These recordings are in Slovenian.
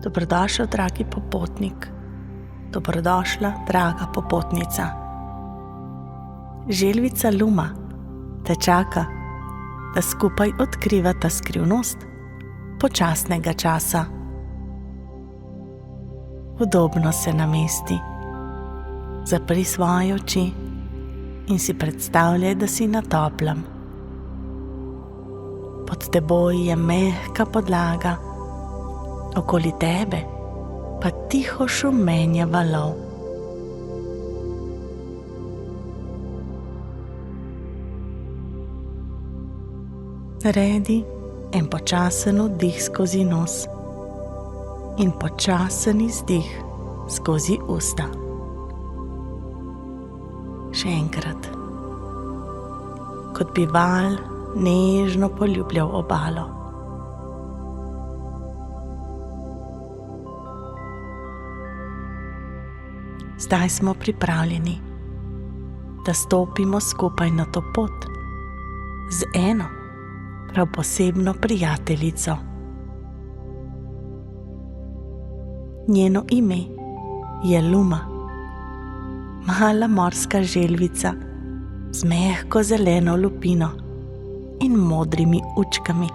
Dobrodošel, dragi popotnik. Dobrodošla, draga popotnica. Želvica Luma te čaka, da skupaj odkrivata skrivnost počasnega časa. Udobno se namesti, zapri svoje oči in si predstavljaj, da si na toplem. Pod teboj je mehka podlaga, okoli tebe pa tiho šumenje valov. Naredi en počasen vdih skozi nos in počasen izdih skozi usta. Še enkrat, kot bi val nežno poljubljal obalo. Zdaj smo pripravljeni, da stopimo skupaj na to pot z eno prav posebno prijateljico. Njeno ime je Luma, mala morska želvica z mehko zeleno lupino in modrimi učkami,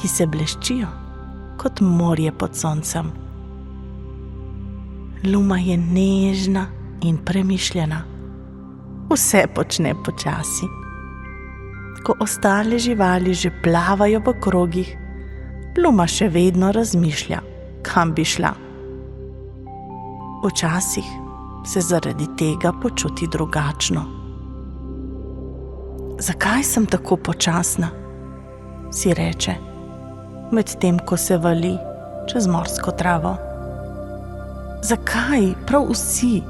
ki se bleščijo kot morje pod soncem. Luma je nežna in premišljena, vse počne počasi. Ko ostale živali že plavajo v krogih, Luma še vedno razmišlja, kam bi šla. Včasih se zaradi tega počuti drugačno. Zakaj sem tako počasna? Si reče, medtem ko se vali čez morsko travo. Zakaj prav vsi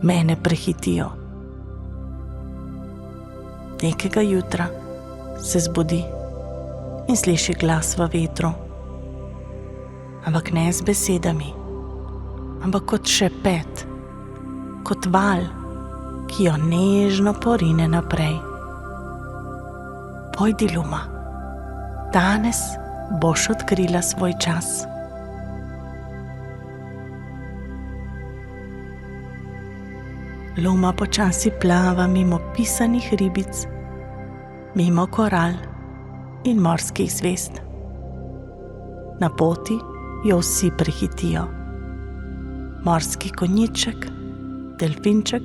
mene prehitijo? Nekega jutra se zbudi in sliši glas v vetru, ampak ne z besedami, ampak kot šepet, kot val, ki jo nežno porine naprej. Pojdi, Luma, danes boš odkrila svoj čas. Luma počasi plava mimo pisanih ribic, mimo koral in morskih zvezd. Na poti jo vsi prehitijo. Morski konjiček, delfinček,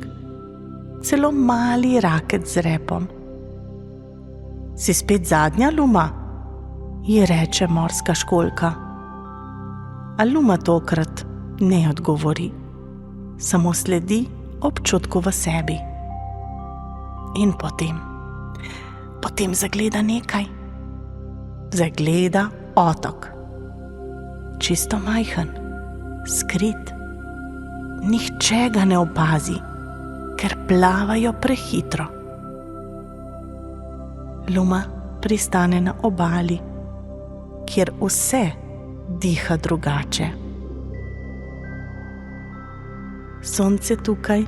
celo mali rakec z repom. Si spet zadnja, Luma? Ji reče morska školjka. A Luma tokrat ne odgovori, samo sledi občutku v sebi. In potem zagleda nekaj. Zagleda otok. Čisto majhen, skrit. Nihče ga ne opazi, ker plavajo prehitro. Luma pristane na obali, kjer vse diha drugače. Sonce tukaj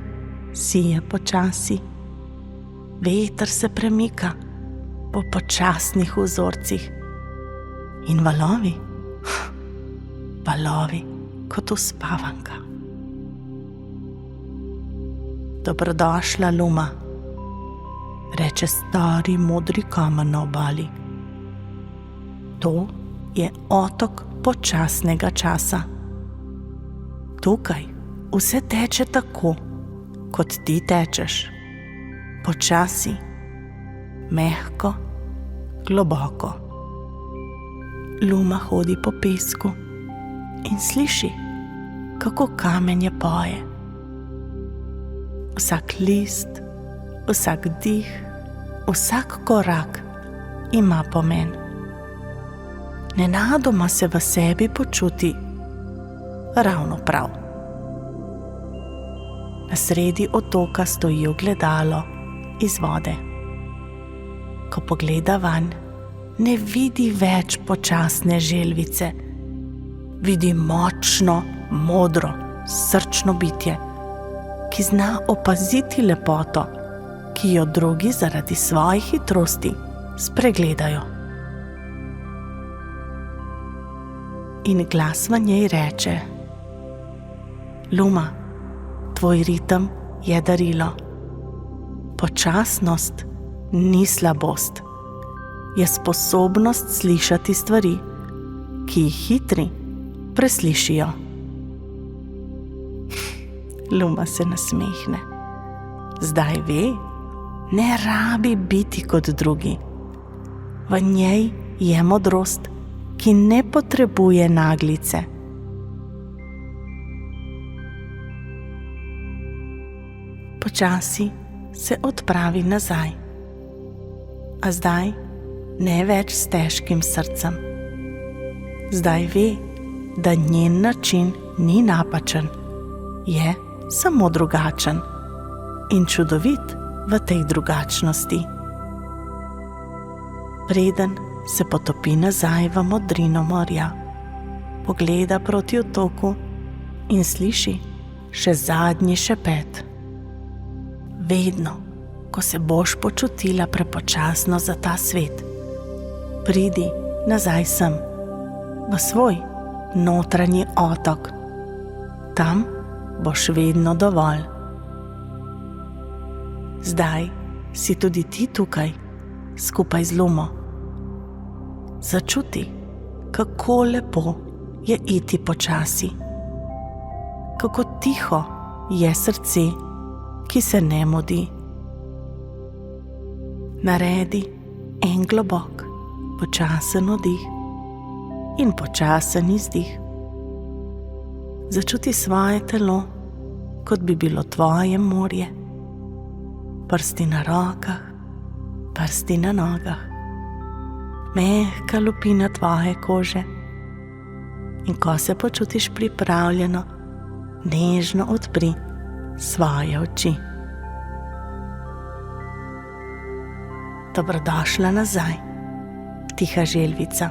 sije počasi, veter se premika po počasnih vzorcih in valovi kot uspavanka. Dobrodošla, Luma, reče stari modri kamen na obali. To je otok počasnega časa. Tukaj vse teče tako, kot ti tečeš. Počasi, mehko, globoko. Luma hodi po pesku in sliši, kako kamenje poje. Vsak list, vsak dih, vsak korak ima pomen. Nenadoma se v sebi počuti ravno prav. Na sredi otoka stoji ogledalo iz vode. Ko pogleda vanj, ne vidi več počasne želvice. Vidi močno, modro, srčno bitje, ki zna opaziti lepoto, ki jo drugi zaradi svojih hitrosti spregledajo. in glas v njej reče: Luma, tvoj ritem je darilo. Počasnost ni slabost, je sposobnost slišati stvari, ki jih hitri preslišijo. Luma se nasmehne. Zdaj ve, ne rabi biti kot drugi. V njej je modrost, ki ne potrebuje naglice. Počasi se odpravi nazaj, a zdaj ne več s težkim srcem. Zdaj ve, da njen način ni napačen, je samo drugačen in čudovit v tej drugačnosti. Preden se potopi nazaj v modrino morja, pogleda proti otoku in sliši še zadnji šepet. Vedno, ko se boš počutila prepočasno za ta svet, pridi nazaj sem, v svoj notranji otok. Tam boš vedno dovolj. Zdaj si tudi ti tukaj, skupaj z Lumo. Začuti, kako lepo je iti počasi, kako tiho je srce, ki se ne mudi. Naredi en globok, počasen vdih in počasen izdih. Začuti svoje telo, kot bi bilo tvoje morje. Prsti na rokah, prsti na nogah, mehka lupina tvoje kože. In ko se počutiš pripravljeno, nežno odpri svoje oči. Dobrodošla nazaj, tiha želvica.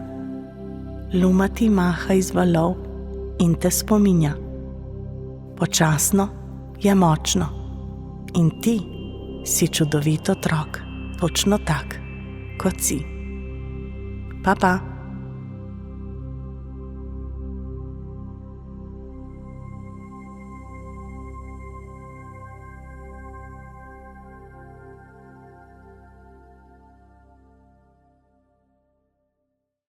Luma ti maha iz valov in te spominja. Počasno je močno in ti si čudovit otrok, točno tak, kot si. Pa pa.